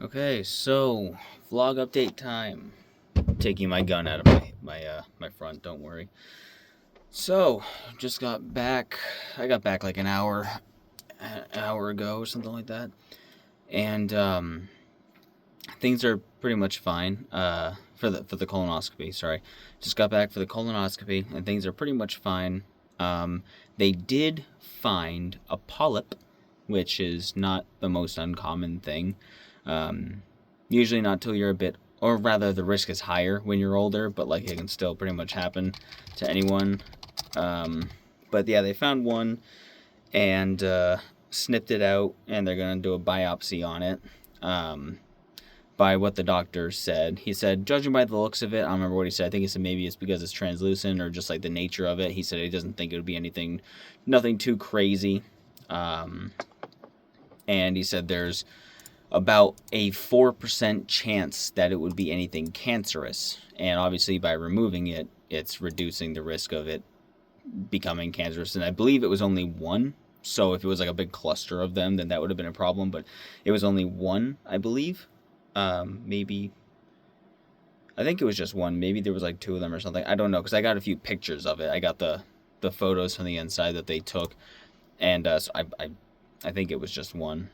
Okay, so vlog update time. Taking my gun out of my front. Don't worry. So just got back. I got back like an hour ago or something like that, and things are pretty much fine. For the colonoscopy. Sorry, just got back for the colonoscopy, and things are pretty much fine. They did find a polyp, which is not the most uncommon thing. Um, Usually not till you're a bit, or rather, the risk is higher when you're older, but like it can still pretty much happen to anyone. Um, but yeah, they found one and snipped it out, and they're gonna do a biopsy on it. Um, by what the doctor said, he said, judging by the looks of it, I don't remember what he said. I think he said maybe it's because it's translucent or just like the nature of it. He said he doesn't think it would be nothing too crazy. Um, and he said there's about a 4% chance that it would be anything cancerous. And obviously, by removing it, it's reducing the risk of it becoming cancerous. And I believe it was only one. So if it was like a big cluster of them, then that would have been a problem. But it was only one, I believe. Maybe. I think it was just one. Maybe there was like two of them or something. I don't know because I got a few pictures of it. I got the photos from the inside that they took, and so I think it was just one.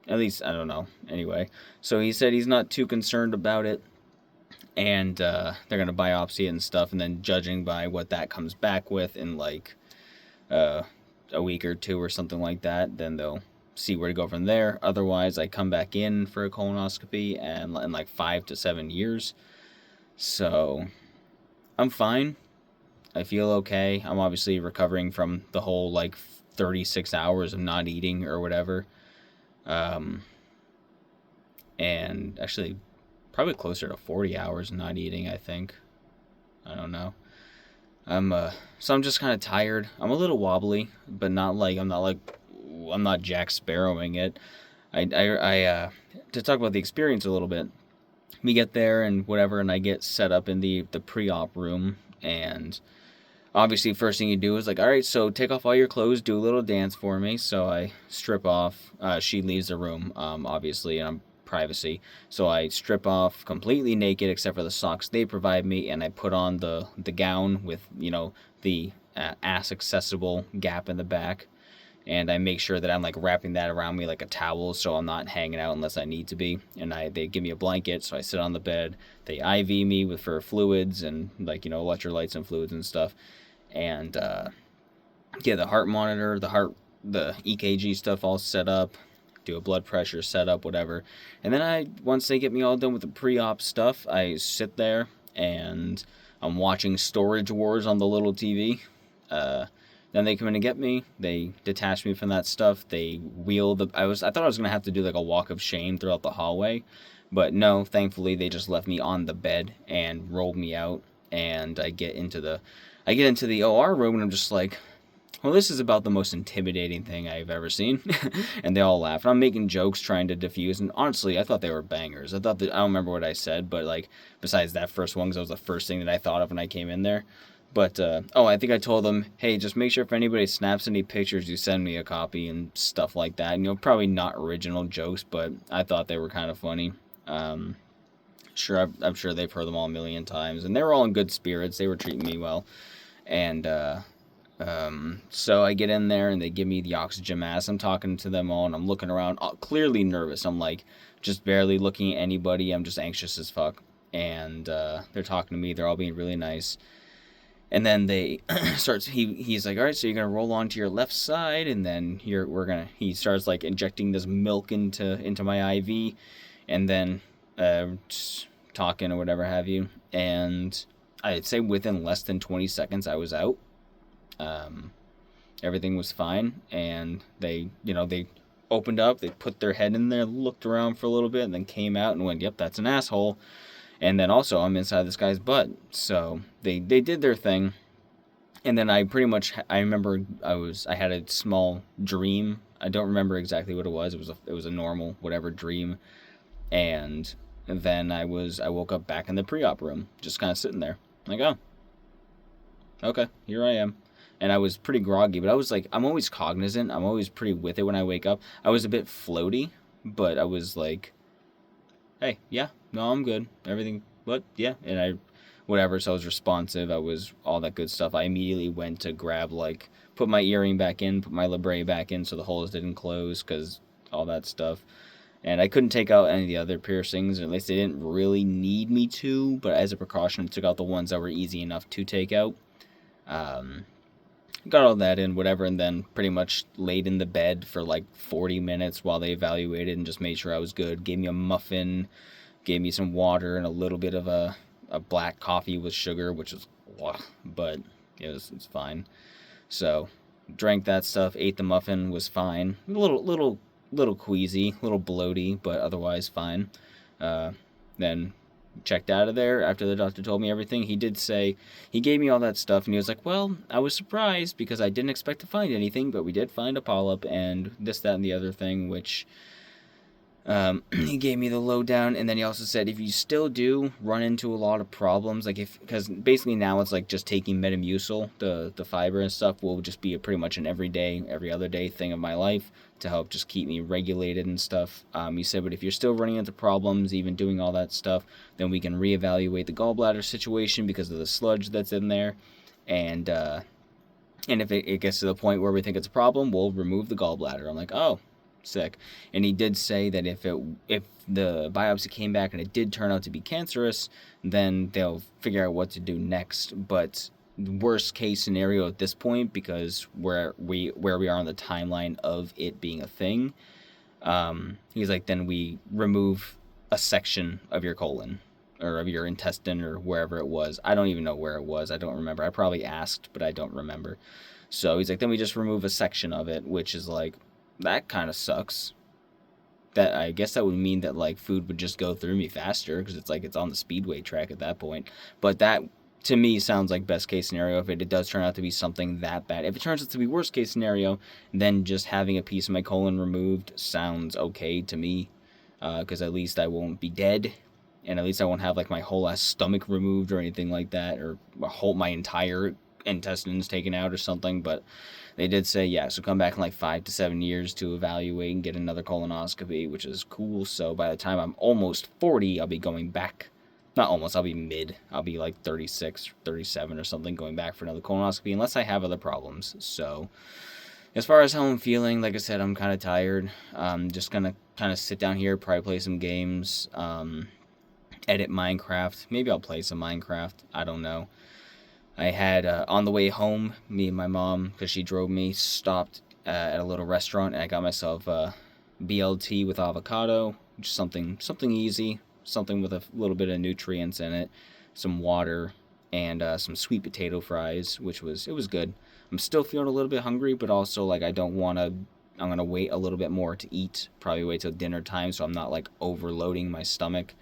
At least, I don't know. Anyway, so he said he's not too concerned about it, and they're going to biopsy it and stuff, and then judging by what that comes back with in like uh, a week or two or something like that, then they'll see where to go from there. Otherwise, I come back in for a colonoscopy and in like 5 to 7 years. So I'm fine. I feel okay. I'm obviously recovering from the whole like 36 hours of not eating or whatever. Um, and actually probably closer to 40 hours not eating, I think. I don't know. I'm just kind of tired. I'm a little wobbly, but I'm not Jack Sparrowing it. I to talk about the experience a little bit. We get there and whatever, and I get set up in the pre-op room, and obviously first thing you do is like, all right, so take off all your clothes, do a little dance for me. So I strip off. She leaves the room, obviously, and I'm privacy. So I strip off completely naked except for the socks they provide me, and I put on the gown with the ass accessible gap in the back, and I make sure that I'm like wrapping that around me like a towel, so I'm not hanging out unless I need to be. And they give me a blanket, so I sit on the bed. They IV me for fluids and like electrolytes and fluids and stuff, and get the heart monitor, the EKG stuff all set up, do a blood pressure setup, whatever. And then once they get me all done with the pre-op stuff, I sit there and I'm watching Storage Wars on the little TV. Then they come in and get me. They detach me from that stuff. They wheel the. I thought I was gonna have to do like a walk of shame throughout the hallway, but no. Thankfully, they just left me on the bed and rolled me out. And I get into the OR room and I'm just like, well, this is about the most intimidating thing I've ever seen. And they all laugh. And I'm making jokes trying to diffuse. And honestly, I thought they were bangers. I don't remember what I said, but like, besides that first one, because that was the first thing that I thought of when I came in there. But, I think I told them, hey, just make sure if anybody snaps any pictures, you send me a copy and stuff like that. And, probably not original jokes, but I thought they were kind of funny. I'm sure they've heard them all a million times. And they were all in good spirits. They were treating me well. And, so I get in there and they give me the oxygen mask. I'm talking to them all and I'm looking around, clearly nervous. I'm like just barely looking at anybody. I'm just anxious as fuck. And they're talking to me. They're all being really nice. And then they he's like, all right, so you're gonna roll onto your left side, and then he starts like injecting this milk into my IV, and then talking or whatever have you. And I'd say within less than 20 seconds I was out. um, Everything was fine, and they opened up, they put their head in there, looked around for a little bit, and then came out and went, yep, that's an asshole. And then also I'm inside this guy's butt. So they did their thing. And then I remember I had a small dream. I don't remember exactly what it was. It was a normal whatever dream. And then I woke up back in the pre-op room, just kind of sitting there. Like, oh, okay, here I am. And I was pretty groggy, but I was like, I'm always cognizant. I'm always pretty with it when I wake up. I was a bit floaty, but I was like, hey, yeah, no, I'm good. Everything, but yeah, and whatever. So I was responsive. I was all that good stuff. I immediately went to grab put my earring back in, put my labret back in, so the holes didn't close, because all that stuff. And I couldn't take out any of the other piercings, or at least they didn't really need me to. But as a precaution, I took out the ones that were easy enough to take out. Got all that in, whatever, and then pretty much laid in the bed for 40 minutes while they evaluated and just made sure I was good. Gave me a muffin, gave me some water, and a little bit of a black coffee with sugar, which was, but it's fine. So, drank that stuff, ate the muffin, was fine. A little queasy, a little bloaty, but otherwise fine. Then checked out of there after the doctor told me everything. He did say, he gave me all that stuff, and he was like, well, I was surprised because I didn't expect to find anything, but we did find a polyp and this, that, and the other thing, which he gave me the lowdown. And then he also said, if you still do run into a lot of problems, because basically now it's just taking Metamucil, the fiber and stuff, will just be pretty much an every other day thing of my life to help just keep me regulated and stuff. He said, but if you're still running into problems, even doing all that stuff, then we can reevaluate the gallbladder situation because of the sludge that's in there. And if it gets to the point where we think it's a problem, we'll remove the gallbladder. I'm like, oh, sick. And he did say that if the biopsy came back and it did turn out to be cancerous, then they'll figure out what to do next. But worst case scenario at this point, because where we are on the timeline of it being a thing, he's like, then we remove a section of your colon or of your intestine or wherever it was. I don't even know where it was. I don't remember. I probably asked, but I don't remember. So he's like, then we just remove a section of it, which is that kind of sucks. That, I guess that would mean that food would just go through me faster, because it's on the speedway track at that point. But that, to me, sounds like best case scenario if it does turn out to be something that bad. If it turns out to be worst case scenario, then just having a piece of my colon removed sounds okay to me, because at least I won't be dead, and at least I won't have my whole ass stomach removed or anything like that, or my entire intestines taken out or something. But they did say, yeah, so come back in 5 to 7 years to evaluate and get another colonoscopy, which is cool. So by the time I'm almost 40, I'll be going back. Not almost, I'll be mid. I'll be 36, 37 or something, going back for another colonoscopy, unless I have other problems. So as far as how I'm feeling, like I said, I'm kind of tired. I'm just going to kind of sit down here, probably play some games, edit Minecraft. Maybe I'll play some Minecraft. I don't know. I had, on the way home, me and my mom, because she drove me, stopped at a little restaurant, and I got myself BLT with avocado, which is something easy, something with a little bit of nutrients in it, some water, and some sweet potato fries, it was good. I'm still feeling a little bit hungry, but also, I don't want to, I'm going to wait a little bit more to eat, probably wait till dinner time, so I'm not, overloading my stomach.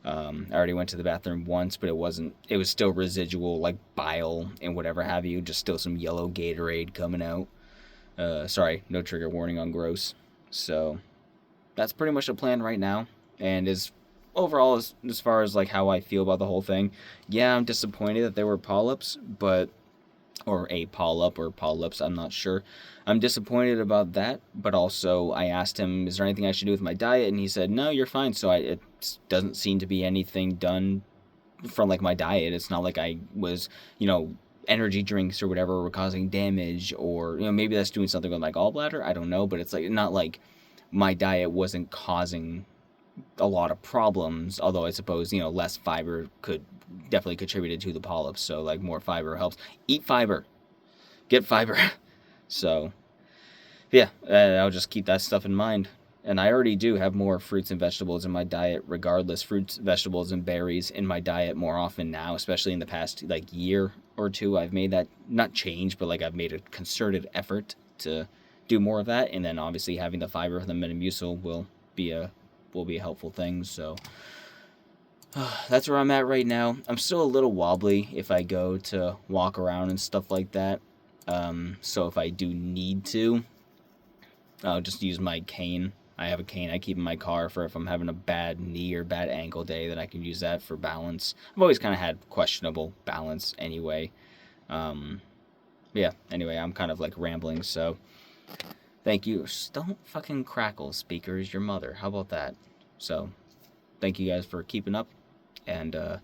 I already went to the bathroom once, but it was still residual, bile and whatever have you, just still some yellow Gatorade coming out. Sorry, no trigger warning on gross. So, that's pretty much the plan right now. And overall, as far as, how I feel about the whole thing, yeah, I'm disappointed that there were polyps, or a polyp or polyps, I'm not sure. I'm disappointed about that, but also I asked him, is there anything I should do with my diet? And he said, no, you're fine. So it doesn't seem to be anything done from my diet. It's not like I was, energy drinks or whatever were causing damage, or, maybe that's doing something with my gallbladder. I don't know, but it's not like my diet wasn't causing a lot of problems, although I suppose, less fiber could definitely contributed to the polyps, so more fiber helps. Eat fiber, get fiber. So yeah, I'll just keep that stuff in mind. And I already do have more fruits and vegetables in my diet regardless. Fruits, vegetables, and berries in my diet more often now, especially in the past year or two. I've made that, not change, but I've made a concerted effort to do more of that. And then obviously having the fiber from the Metamucil will be a helpful thing. So that's where I'm at right now. I'm still a little wobbly if I go to walk around and stuff like that. So if I do need to, I'll just use my cane. I have a cane I keep in my car for if I'm having a bad knee or bad ankle day, that I can use that for balance. I've always kind of had questionable balance anyway. Yeah, anyway, I'm kind of rambling, so thank you. Don't fucking crackle, speakers, your mother. How about that? So, thank you guys for keeping up. And oh,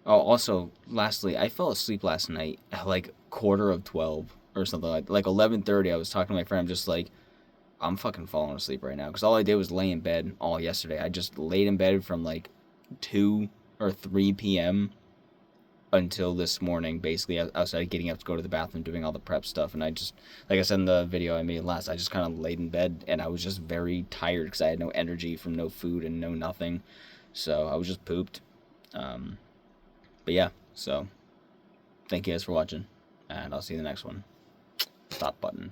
also, lastly, I fell asleep last night at like 12:15 or something like 11:30. I was talking to my friend. I'm just like, I'm fucking falling asleep right now because all I did was lay in bed all yesterday. I just laid in bed from like 2 or 3 p.m. until this morning. Basically, I started getting up to go to the bathroom, doing all the prep stuff, and I just, like I said in the video I made last, I just kind of laid in bed and I was just very tired because I had no energy from no food and no nothing. So I was just pooped. But yeah, so thank you guys for watching, and I'll see you in the next one. Stop button.